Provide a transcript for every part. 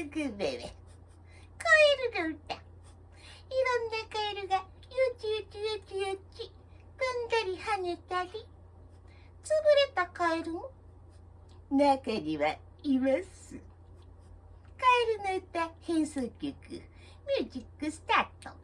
曲目はカエルの歌。いろんなカエルがよちよちよちよち飛んだり跳ねたり、潰れたカエルも中にはいます。カエルの歌変奏曲、ミュージックスタート。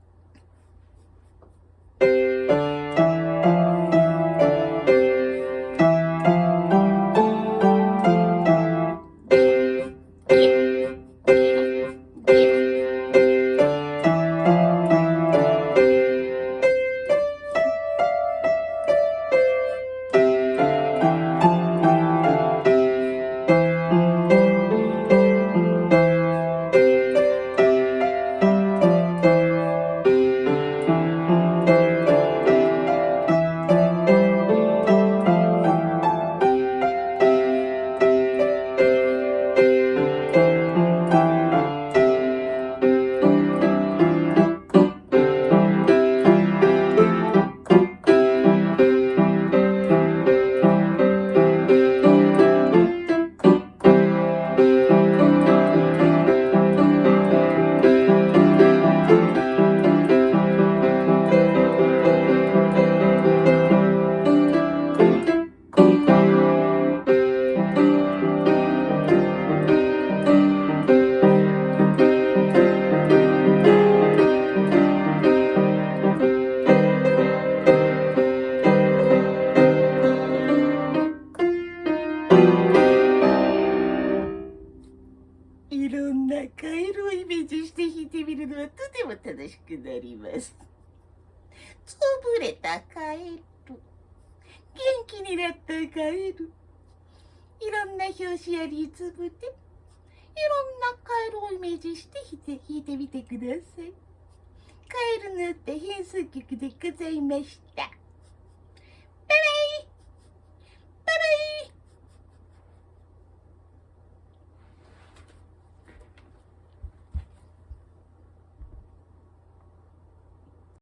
いろんなカエルをイメージして弾いてみるのはとても楽しくなります。潰れたカエル、元気になったカエル、いろんな拍子やリズムでいろんなカエルをイメージして弾いてみてください。カエルの歌変奏曲でございました。